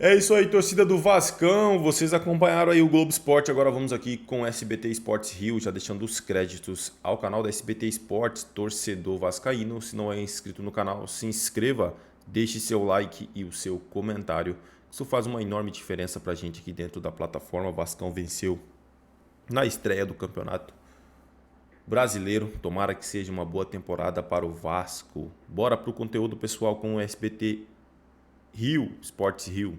É isso aí, torcida do Vascão. Vocês acompanharam aí o Globo Esporte. Agora vamos aqui com o SBT Esportes Rio, já deixando os créditos ao canal da SBT Esportes, torcedor vascaíno. Se não é inscrito no canal, se inscreva, deixe seu like e o seu comentário. Isso faz uma enorme diferença pra gente aqui dentro da plataforma. O Vascão venceu na estreia do Campeonato Brasileiro. Tomara que seja uma boa temporada para o Vasco. Bora pro conteúdo, pessoal, com o SBT Rio, Esportes Rio.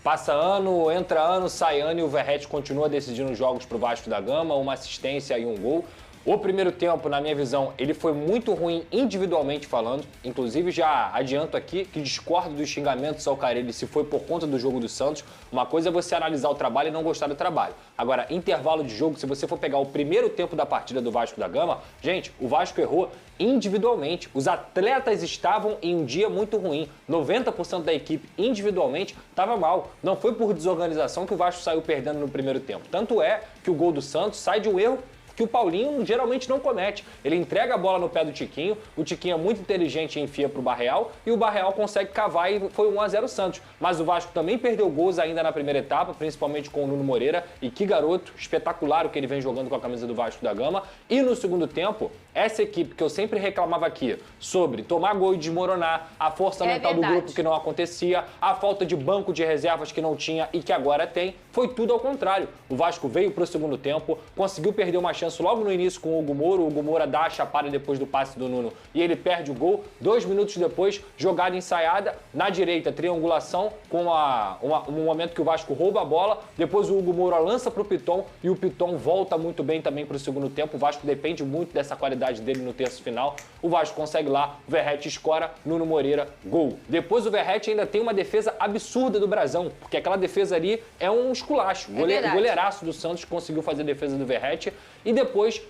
Passa ano, entra ano, sai ano e o Verratti continua decidindo jogos para o Vasco da Gama, uma assistência e um gol. O primeiro tempo, na minha visão, ele foi muito ruim individualmente falando. Inclusive, já adianto aqui que discordo dos xingamentos ao Carille se foi por conta do jogo do Santos. Uma coisa é você analisar o trabalho e não gostar do trabalho. Agora, intervalo de jogo, se você for pegar o primeiro tempo da partida do Vasco da Gama, gente, o Vasco errou individualmente. Os atletas estavam em um dia muito ruim. 90% da equipe individualmente estava mal. Não foi por desorganização que o Vasco saiu perdendo no primeiro tempo. Tanto é que o gol do Santos sai de um erro que o Paulinho geralmente não comete. Ele entrega a bola no pé do Tiquinho, o Tiquinho é muito inteligente e enfia pro Barreal, e o Barreal consegue cavar e foi 1-0 Santos. Mas o Vasco também perdeu gols ainda na primeira etapa, principalmente com o Nuno Moreira, e que garoto espetacular o que ele vem jogando com a camisa do Vasco da Gama. E no segundo tempo, essa equipe que eu sempre reclamava aqui sobre tomar gol e desmoronar, a força mental do grupo que não acontecia, a falta de banco de reservas que não tinha e que agora tem, foi tudo ao contrário. O Vasco veio pro segundo tempo, conseguiu perder uma chance logo no início com o Hugo Moura dá a chapada depois do passe do Nuno e ele perde o gol. 2 minutos depois, jogada ensaiada, na direita, triangulação, com um momento que o Vasco rouba a bola, depois o Hugo Moura lança pro Piton e o Piton volta muito bem também pro segundo tempo. O Vasco depende muito dessa qualidade dele no terço final. O Vasco consegue lá, o Verratti escora, Nuno Moreira, gol. Depois o Verratti ainda tem uma defesa absurda do Brasão, porque aquela defesa ali é um esculacho. Goleiraço do Santos conseguiu fazer a defesa do Verratti. E depois,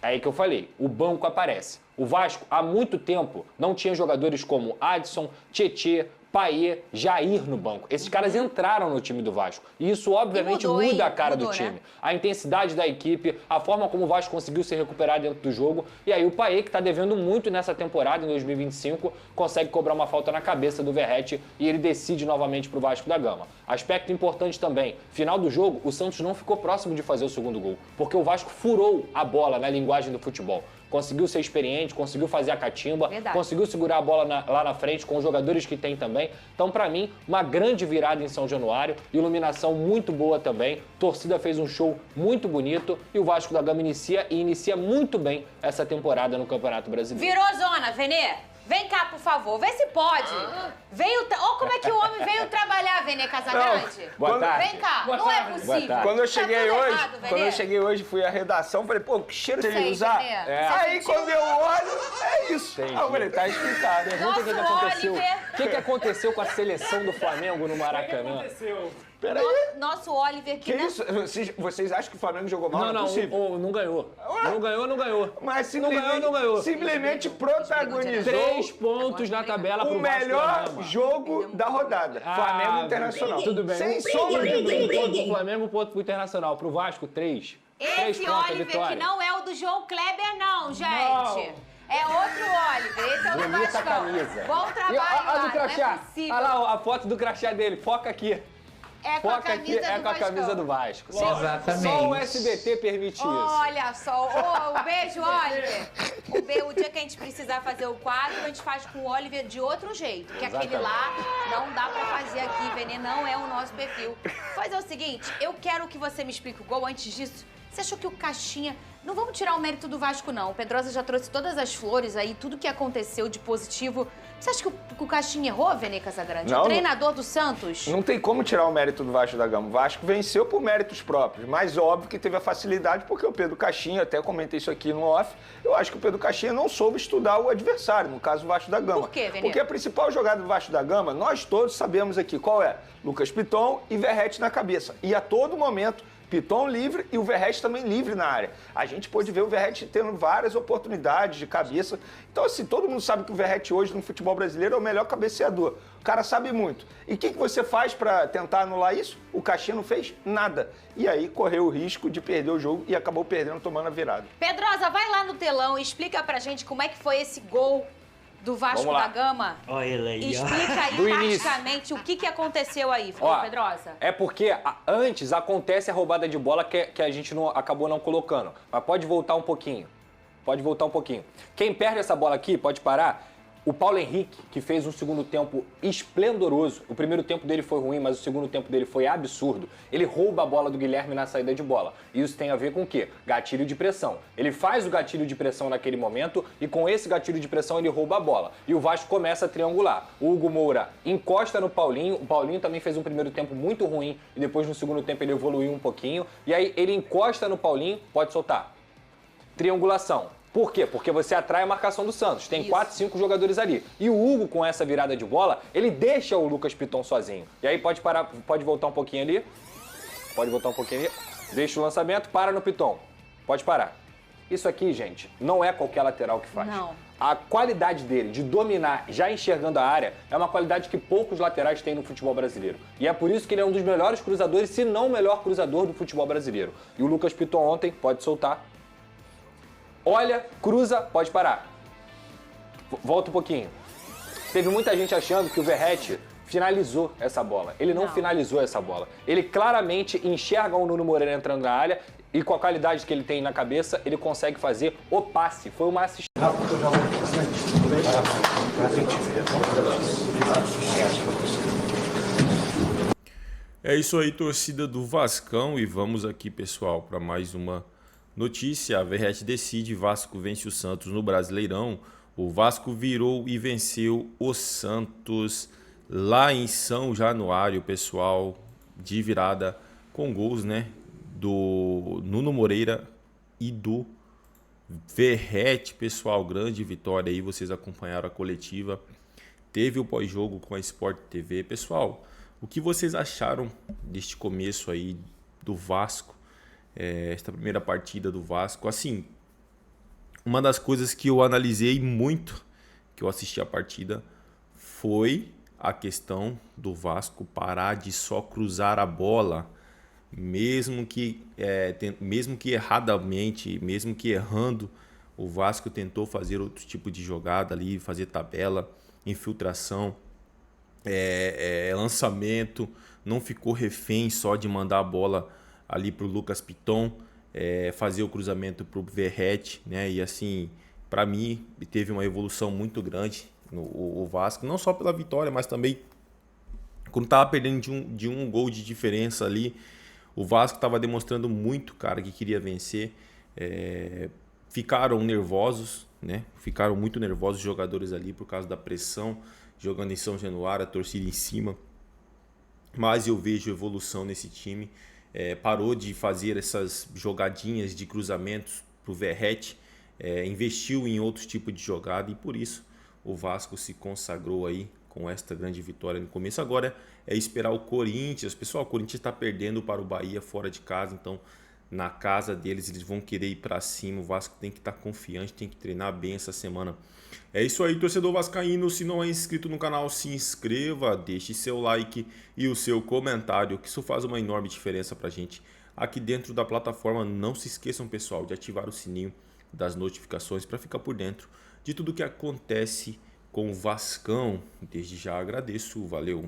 é aí que eu falei, o banco aparece. O Vasco, há muito tempo, não tinha jogadores como Adson, Tietê, Payet, Jair no banco. Esses caras entraram no time do Vasco. E isso, obviamente, muda a cara do time. Né? A intensidade da equipe, a forma como o Vasco conseguiu se recuperar dentro do jogo. E aí o Payet, que está devendo muito nessa temporada, em 2025, consegue cobrar uma falta na cabeça do Verratti e ele decide novamente para o Vasco da Gama. Aspecto importante também, final do jogo, o Santos não ficou próximo de fazer o segundo gol, porque o Vasco furou a bola na linguagem do futebol. Conseguiu ser experiente, conseguiu fazer a catimba, conseguiu segurar a bola lá na frente com os jogadores que tem também. Então, para mim, uma grande virada em São Januário, iluminação muito boa também, torcida fez um show muito bonito e o Vasco da Gama inicia muito bem essa temporada no Campeonato Brasileiro. Virou zona, Venê. Vem cá, por favor, vê se pode. Olha como é que o homem veio trabalhar, Venê Casagrande. Boa tarde. Vem cá, não é possível. Quando eu cheguei hoje, errado, fui à redação, falei, pô, que cheiro de usar. Aí sentiu? quando eu olho, é isso. Entendi. Eu falei, tá explicado. Pergunta o que Nosso aconteceu. Oliver. O que aconteceu com a seleção do Flamengo no Maracanã? Peraí. Nosso Oliver Que isso? Vocês acham que o Flamengo jogou mal? Não, é possível. não ganhou. Não ganhou. Mas simplesmente protagonizou 3 pontos na tabela pro o Vasco melhor da Gama. jogo da rodada. Flamengo Internacional. Tudo bem. Sem sombra de dúvida. Um ponto pro Flamengo, um ponto pro Internacional. Pro Vasco, 3. 3 Esse pontos, Oliver vitória. que não é o do João Kleber, não, gente. É outro Oliver. Esse é o do Bonita Vascão. camisa. Bom trabalho Olha lá, do crachá. não é possível. Olha lá a foto do crachá dele. Foca aqui. É com a Foca aqui, camisa é do com a camisa Vascão. do Vasco. Exatamente. Só o SBT permite isso. Olha só, um beijo, Oliver. O dia que a gente precisar fazer o quadro, a gente faz com o Oliver de outro jeito. Que aquele lá não dá pra fazer aqui, Venê, não é o nosso perfil. Fazer o seguinte, eu quero que você me explique o gol. Antes disso, você achou que o Caixinha... Não vamos tirar o mérito do Vasco, não. O Pedrosa já trouxe todas as flores aí, tudo que aconteceu de positivo. Você acha que o Caixinha errou, Venê Casagrande? Não, o treinador do Santos? Não tem como tirar o mérito do Vasco da Gama. O Vasco venceu por méritos próprios, mas óbvio que teve a facilidade porque o Pedro Caixinha, até comentei isso aqui no off, eu acho que o Pedro Caixinha não soube estudar o adversário, no caso o Vasco da Gama. Por quê, Venê? Porque a principal jogada do Vasco da Gama, nós todos sabemos aqui qual é. Lucas Piton e Verratti na cabeça. E a todo momento, Piton livre e o Verratti também livre na área. A gente pôde ver o Verratti tendo várias oportunidades de cabeça. Então, assim, todo mundo sabe que o Verratti hoje no futebol brasileiro é o melhor cabeceador. O cara sabe muito. E o que você faz para tentar anular isso? O Caixinha não fez nada. E aí correu o risco de perder o jogo e acabou perdendo, tomando a virada. Pedrosa, vai lá no telão e explica pra gente como é que foi esse gol do Vasco Vamos lá. da Gama. Olha ele aí, ó. Explica aí Do início. praticamente o que aconteceu aí, Ó, Pedrosa. é porque antes acontece a roubada de bola que a gente acabou não colocando. Mas pode voltar um pouquinho. Pode voltar um pouquinho. Quem perde essa bola aqui, pode parar. O Paulo Henrique, que fez um segundo tempo esplendoroso. O primeiro tempo dele foi ruim, mas o segundo tempo dele foi absurdo. Ele rouba a bola do Guilherme na saída de bola. Isso tem a ver com o quê? Gatilho de pressão. Ele faz o gatilho de pressão naquele momento e com esse gatilho de pressão ele rouba a bola. E o Vasco começa a triangular. O Hugo Moura encosta no Paulinho. O Paulinho também fez um primeiro tempo muito ruim e depois no segundo tempo ele evoluiu um pouquinho. E aí ele encosta no Paulinho, pode soltar. Triangulação. Por quê? Porque você atrai a marcação do Santos. Tem 4, 5 jogadores ali. E o Hugo, com essa virada de bola, ele deixa o Lucas Piton sozinho. E aí pode parar, pode voltar um pouquinho ali. Pode voltar um pouquinho ali. Deixa o lançamento, para no Piton. Pode parar. Isso aqui, gente, não é qualquer lateral que faz. Não. A qualidade dele de dominar, já enxergando a área, é uma qualidade que poucos laterais têm no futebol brasileiro. E é por isso que ele é um dos melhores cruzadores, se não o melhor cruzador do futebol brasileiro. E o Lucas Piton ontem, pode soltar. Olha, cruza, pode parar. Volta um pouquinho. Teve muita gente achando que o Verratti finalizou essa bola. Ele não finalizou essa bola. Ele claramente enxerga o Nuno Moreira entrando na área e com a qualidade que ele tem na cabeça, ele consegue fazer o passe. Foi uma assistência. É isso aí, torcida do Vascão, e vamos aqui, pessoal, para mais uma notícia. A Verratti decide, Vasco vence o Santos no Brasileirão. O Vasco virou e venceu o Santos lá em São Januário, pessoal, de virada, com gols, né, do Nuno Moreira e do Verratti, pessoal. Grande vitória aí, vocês acompanharam a coletiva. Teve o pós-jogo com a Sport TV. Pessoal, o que vocês acharam deste começo aí do Vasco? Esta primeira partida do Vasco? Assim, uma das coisas que eu analisei muito, que eu assisti a partida, foi a questão do Vasco parar de só cruzar a bola, mesmo que erradamente, mesmo que errando. O Vasco tentou fazer outro tipo de jogada ali, fazer tabela, infiltração, lançamento, não ficou refém só de mandar a bola ali para o Lucas Piton, fazer o cruzamento para o Verratti, né? E assim, para mim, teve uma evolução muito grande o Vasco, não só pela vitória, mas também quando estava perdendo de um gol de diferença ali, o Vasco estava demonstrando muito, cara, que queria vencer. Ficaram nervosos, né? Ficaram muito nervosos os jogadores ali por causa da pressão, jogando em São Januário, a torcida em cima. Mas eu vejo evolução nesse time. Parou de fazer essas jogadinhas de cruzamentos para o Verratti, investiu em outros tipos de jogada, e por isso o Vasco se consagrou aí com esta grande vitória no começo. Agora é esperar o Corinthians. Pessoal, o Corinthians está perdendo para o Bahia fora de casa, então na casa deles eles vão querer ir para cima. O Vasco tem que estar confiante, tem que treinar bem essa semana. É isso aí, torcedor vascaíno. Se não é inscrito no canal, se inscreva, deixe seu like e o seu comentário, que isso faz uma enorme diferença pra gente aqui dentro da plataforma. Não se esqueçam, pessoal, de ativar o sininho das notificações para ficar por dentro de tudo que acontece com o Vascão. Desde já agradeço, valeu!